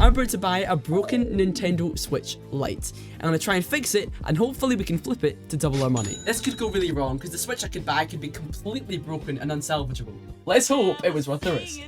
I'm about to buy a broken Nintendo Switch Lite. I'm gonna try and fix it, and hopefully we can flip it to double our money. This could go really wrong, because the Switch I could buy could be completely broken and unsalvageable. Let's hope it was worth the risk.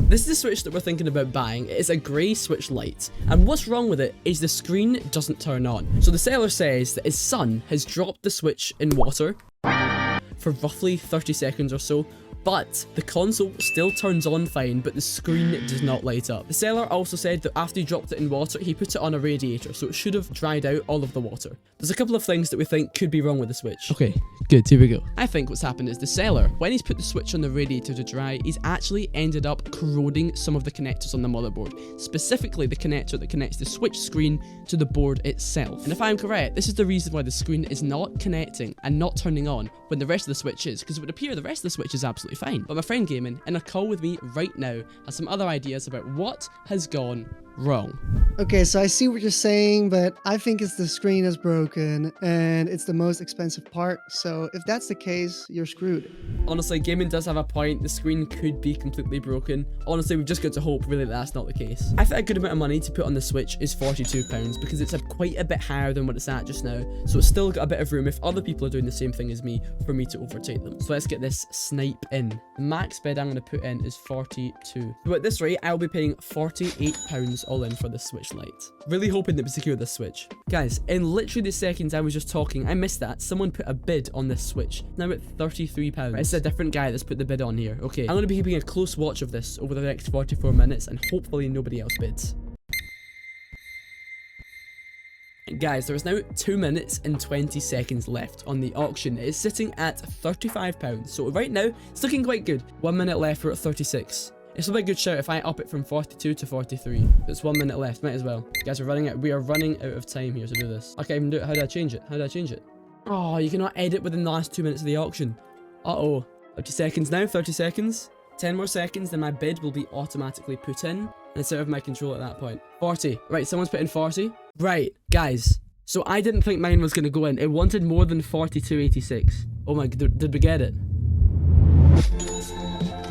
This is the Switch that we're thinking about buying. It is a grey Switch Lite, and what's wrong with it is the screen doesn't turn on. So the seller says that his son has dropped the Switch in water for roughly 30 seconds or so, but the console still turns on fine, but the screen does not light up. The seller also said that after he dropped it in water, he put it on a radiator, so it should have dried out all of the water. There's a couple of things that we think could be wrong with the Switch. Okay, good, here we go. I think what's happened is the seller, when he's put the Switch on the radiator to dry, he's actually ended up corroding some of the connectors on the motherboard, specifically the connector that connects the Switch screen to the board itself. And if I'm correct, this is the reason why the screen is not connecting and not turning on when the rest of the Switch is, because it would appear the rest of the Switch is absolutely fine. But my friend Gamen, in a call with me right now, has some other ideas about what has gone wrong. Okay, so I see what you're saying, but I think it's the screen is broken and it's the most expensive part. So if that's the case, you're screwed. Honestly, Gamen does have a point. The screen could be completely broken. Honestly, we've just got to hope really that that's not the case. I think a good amount of money to put on the Switch is £42 because it's quite a bit higher than what it's at just now. So it's still got a bit of room if other people are doing the same thing as me for me to overtake them. So let's get this snipe in. The max bid I'm going to put in is 42. So at this rate, I'll be paying £48 all in for the Switch Lite. Really hoping that we secure this Switch. Guys, in literally the seconds I was just talking, I missed that. Someone put a bid on this Switch. Now at £33. Right, it's a different guy that's put the bid on here. Okay, I'm going to be keeping a close watch of this over the next 44 minutes and hopefully nobody else bids. Guys, there is now 2 minutes and 20 seconds left on the auction. It is sitting at £35. So right now, it's looking quite good. 1 minute left, we're at 36. It's a bit good shout if I up it from 42 to 43. There's 1 minute left, might as well. Guys, we are running out of time here to do this. Okay, I can do it. How do I change it? How do I change it? Oh, you cannot edit within the last 2 minutes of the auction. Uh-oh. 30 seconds now, 30 seconds. 10 more seconds, then my bid will be automatically put in. And it's out of my control at that point. 40. Right, someone's put in 40. Right, guys. So I didn't think mine was going to go in. It wanted more than 42.86. Oh my god, did we get it?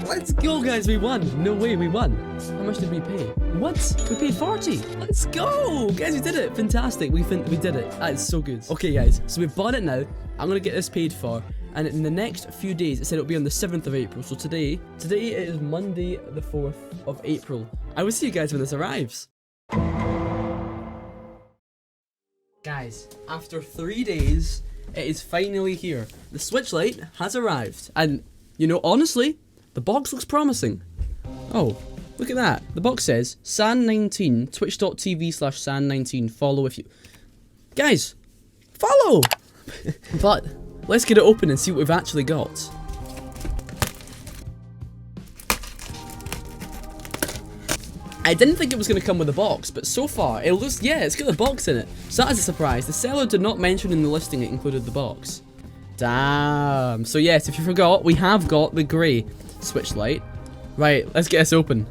Let's go, guys, we won. No way, we won. How much did we pay? What? We paid 40. Let's go. Guys, we did it. Fantastic. We did it. That is so good. Okay, guys, so we've bought it now. I'm going to get this paid for. And in the next few days, it said it'll be on the 7th of April. So today it is Monday, the 4th of April. I will see you guys when this arrives. Guys, after 3 days, it is finally here. The Switch Lite has arrived. And, you know, honestly, the box looks promising. Oh, look at that. The box says, San19, twitch.tv/San19, follow if you... Guys, follow! But, let's get it open and see what we've actually got. I didn't think it was going to come with a box, but so far, it looks, yeah, it's got a box in it. So that is a surprise. The seller did not mention in the listing it included the box. Damn. So yes, if you forgot, we have got the grey Switch Lite. Right, let's get this open.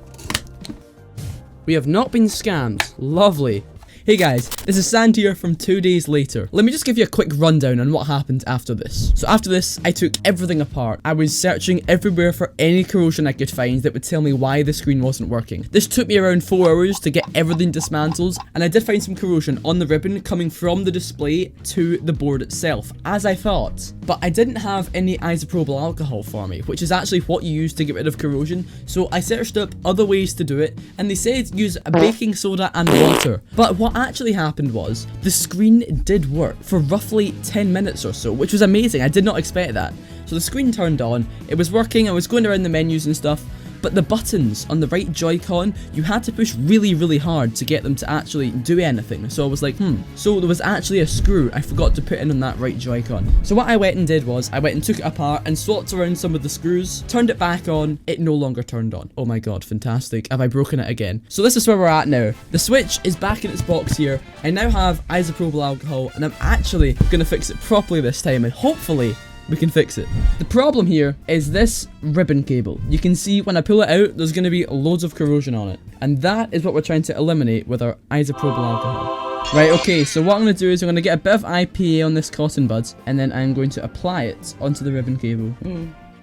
We have not been scammed. Lovely. Hey guys, this is Sand here from 2 days later. Let me just give you a quick rundown on what happened after this. So after this, I took everything apart. I was searching everywhere for any corrosion I could find that would tell me why the screen wasn't working. This took me around 4 hours to get everything dismantled, and I did find some corrosion on the ribbon coming from the display to the board itself, as I thought. But I didn't have any isopropyl alcohol for me, which is actually what you use to get rid of corrosion. So I searched up other ways to do it, and they said use a baking soda and water. But what actually happened was the screen did work for roughly 10 minutes or so, which was amazing. I did not expect that. So the screen turned on, it was working, I was going around the menus and stuff, but the buttons on the right Joy-Con, you had to push really, really hard to get them to actually do anything. So I was like, So there was actually a screw I forgot to put in on that right Joy-Con. So what I went and did was, I went and took it apart and swapped around some of the screws, turned it back on, it no longer turned on. Oh my god, fantastic. Have I broken it again? So this is where we're at now. The Switch is back in its box here. I now have isopropyl alcohol, and I'm actually gonna fix it properly this time, and hopefully we can fix it. The problem here is this ribbon cable. You can see when I pull it out, there's going to be loads of corrosion on it. And that is what we're trying to eliminate with our isopropyl alcohol. Right, okay, so what I'm going to do is I'm going to get a bit of IPA on this cotton bud, and then I'm going to apply it onto the ribbon cable.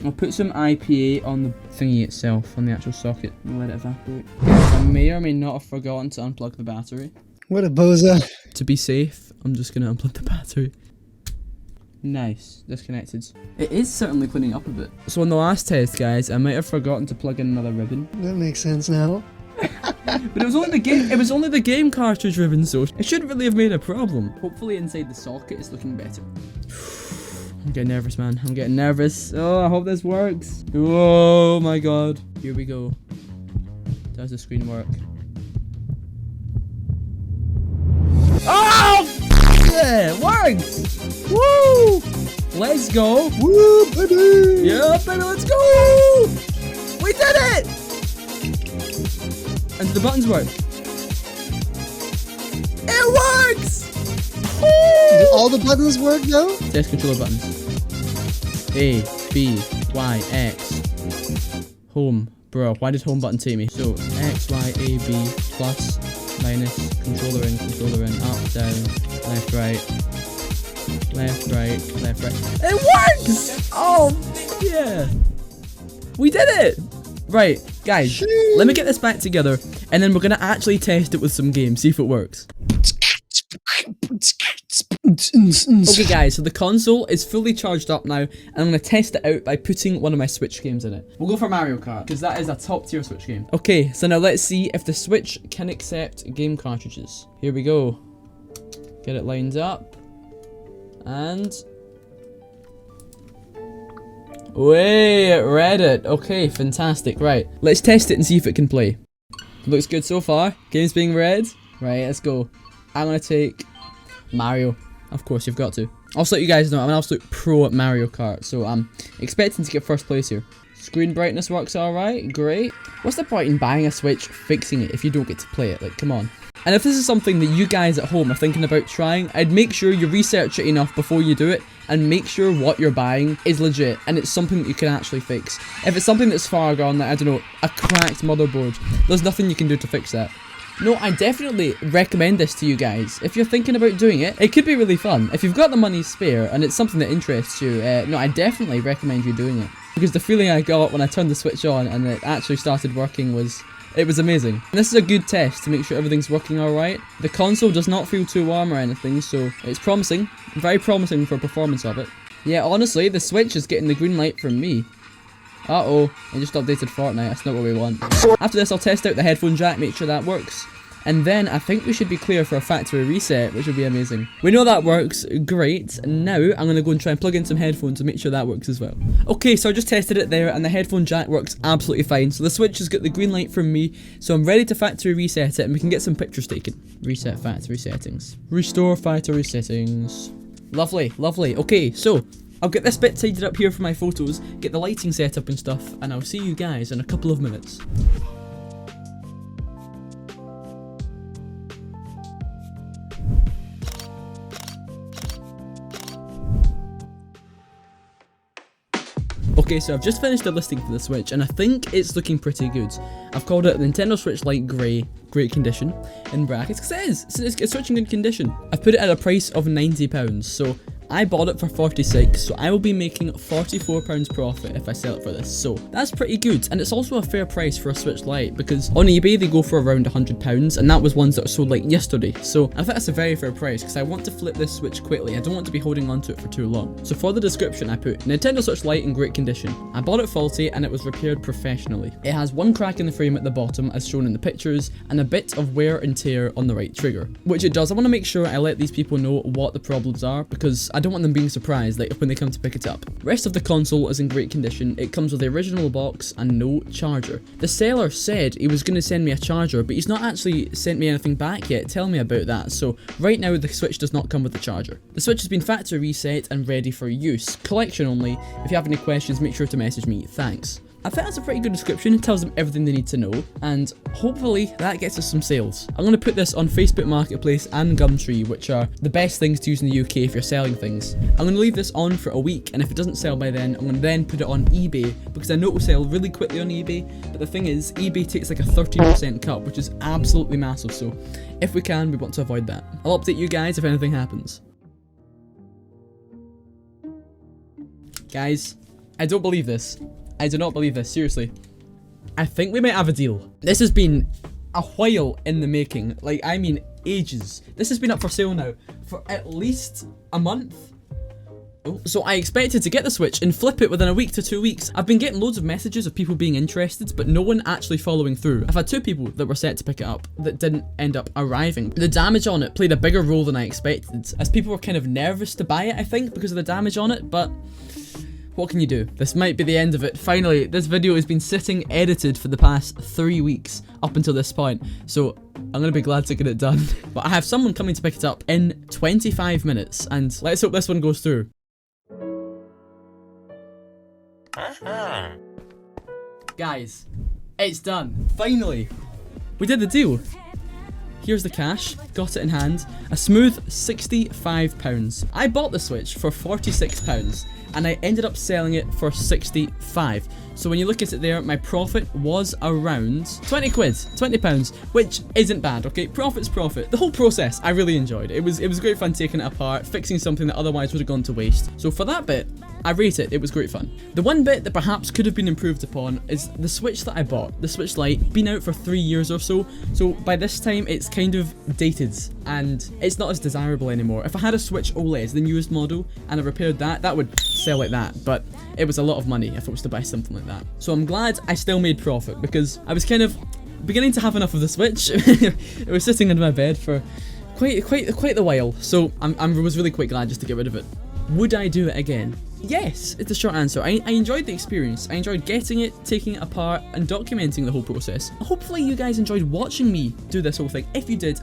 I'll put some IPA on the thingy itself, on the actual socket, and let it evaporate. I may or may not have forgotten to unplug the battery. What a boza. To be safe, I'm just gonna unplug the battery. Nice, disconnected. It is certainly cleaning up a bit. So on the last test, guys, I might have forgotten to plug in another ribbon. That makes sense now. But it was only the game. It was only the game cartridge ribbon, so it shouldn't really have made a problem. Hopefully, inside the socket it's looking better. I'm getting nervous, man. I'm getting nervous. Oh, I hope this works. Oh my god. Here we go. Does the screen work? Oh! Yeah, it works! Woo! Let's go! Woo, baby! Yeah, baby, let's go! We did it! And do the buttons work? It works! Do all the buttons work though? Test controller buttons. A, B, Y, X. Home. Bro, why did home button take me? So, X, Y, A, B, plus, minus, controller in, up, down, left, right, left, right, left, right. It works! Oh, yeah. We did it! Right, guys, let me get this back together, and then we're going to actually test it with some games, see if it works. Okay guys, so the console is fully charged up now, and I'm going to test it out by putting one of my Switch games in it. We'll go for Mario Kart, because that is a top tier Switch game. Okay, so now let's see if the Switch can accept game cartridges. Here we go. Get it lined up. And... Wait, it read it. Okay, fantastic. Right, let's test it and see if it can play. Looks good so far. Game's being read. Right, let's go. I'm going to take Mario. Of course, you've got to. Also, let you guys know, I'm an absolute pro at Mario Kart, so I'm expecting to get first place here. Screen brightness works alright, great. What's the point in buying a Switch, fixing it, if you don't get to play it? Like, come on. And if this is something that you guys at home are thinking about trying, I'd make sure you research it enough before you do it, and make sure what you're buying is legit, and it's something that you can actually fix. If it's something that's far gone, like, I don't know, a cracked motherboard, there's nothing you can do to fix that. No, I definitely recommend this to you guys. If you're thinking about doing it, it could be really fun. If you've got the money spare and it's something that interests you, no, I definitely recommend you doing it. Because the feeling I got when I turned the Switch on and it actually started working was amazing. And this is a good test to make sure everything's working alright. The console does not feel too warm or anything, so it's promising. Very promising for performance of it. Yeah, honestly, the Switch is getting the green light from me. Uh-oh, it just updated Fortnite, that's not what we want. After this, I'll test out the headphone jack, make sure that works. And then I think we should be clear for a factory reset, which would be amazing. We know that works, great. Now, I'm going to go and try and plug in some headphones and make sure that works as well. Okay, so I just tested it there, and the headphone jack works absolutely fine. So the Switch has got the green light from me, so I'm ready to factory reset it, and we can get some pictures taken. Reset factory settings. Restore factory settings. Lovely, lovely. Okay, so I'll get this bit tidied up here for my photos, get the lighting set up and stuff, and I'll see you guys in a couple of minutes. Okay, so I've just finished the listing for the Switch, and I think it's looking pretty good. I've called it Nintendo Switch Lite Grey, great condition, in brackets, because it is, it's such in good condition. I've put it at a price of £90, so I bought it for 46, so I will be making £44 profit if I sell it for this, so that's pretty good. And it's also a fair price for a Switch Lite, because on eBay they go for around £100, and that was ones that were sold like yesterday, so I think that's a very fair price, because I want to flip this Switch quickly. I don't want to be holding on to it for too long. So for the description I put, Nintendo Switch Lite in great condition. I bought it faulty, and it was repaired professionally. It has one crack in the frame at the bottom, as shown in the pictures, and a bit of wear and tear on the right trigger. Which it does. I want to make sure I let these people know what the problems are, because I don't want them being surprised like when they come to pick it up. Rest of the console is in great condition. It comes with the original box and no charger. The seller said he was going to send me a charger, but he's not actually sent me anything back yet. Tell me about that. So right now the Switch does not come with the charger. The Switch has been factory reset and ready for use. Collection only. If you have any questions, make sure to message me. Thanks. I think that's a pretty good description. It tells them everything they need to know, and hopefully that gets us some sales. I'm going to put this on Facebook Marketplace and Gumtree, which are the best things to use in the UK if you're selling things. I'm going to leave this on for a week, and if it doesn't sell by then, I'm going to then put it on eBay, because I know it will sell really quickly on eBay, but the thing is, eBay takes like a 30% cut, which is absolutely massive, so if we can, we want to avoid that. I'll update you guys if anything happens. Guys, I don't believe this. I do not believe this, seriously. I think we might have a deal. This has been a while in the making. Like, I mean ages. This has been up for sale now for at least a month. So I expected to get the Switch and flip it within a week to 2 weeks. I've been getting loads of messages of people being interested, but no one actually following through. I've had 2 people that were set to pick it up that didn't end up arriving. The damage on it played a bigger role than I expected, as people were kind of nervous to buy it, I think, because of the damage on it, but what can you do? This might be the end of it. Finally, this video has been sitting edited for the past 3 weeks up until this point, so I'm gonna be glad to get it done. But I have someone coming to pick it up in 25 minutes, and let's hope this one goes through. Guys, it's done. Finally, we did the deal. Here's the cash, got it in hand, a smooth £65. I bought the Switch for £46 and I ended up selling it for 65. So when you look at it there, my profit was around 20 quid, £20, which isn't bad, okay? Profit's profit. The whole process, I really enjoyed. It was great fun taking it apart, fixing something that otherwise would have gone to waste. So for that bit, I rate it. It was great fun. The one bit that perhaps could have been improved upon is the Switch that I bought, the Switch Lite, been out for 3 years or so. So by this time, it's kind of dated and it's not as desirable anymore. If I had a Switch OLED, the newest model, and I repaired that, that would sell like that. But it was a lot of money if I was to buy something like that. So I'm glad I still made profit because I was kind of beginning to have enough of the Switch. It was sitting under my bed for quite the while. So I was really quite glad just to get rid of it. Would I do it again? Yes, it's a short answer. I enjoyed the experience. I enjoyed getting it, taking it apart, and documenting the whole process. Hopefully you guys enjoyed watching me do this whole thing. If you did,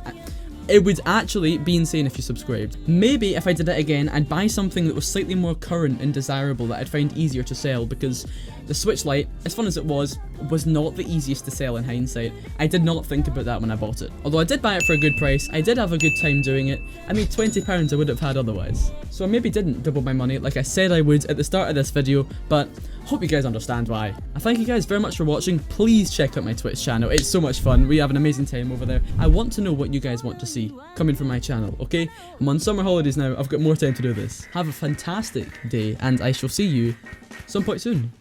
it would actually be insane if you subscribed. Maybe if I did it again, I'd buy something that was slightly more current and desirable that I'd find easier to sell, because the Switch Lite, as fun as it was not the easiest to sell in hindsight. I did not think about that when I bought it. Although I did buy it for a good price, I did have a good time doing it. I made £20 I would have had otherwise. So I maybe didn't double my money like I said I would at the start of this video, but hope you guys understand why. I thank you guys very much for watching. Please check out my Twitch channel. It's so much fun. We have an amazing time over there. I want to know what you guys want to see coming from my channel, okay? I'm on summer holidays now. I've got more time to do this. Have a fantastic day, and I shall see you some point soon.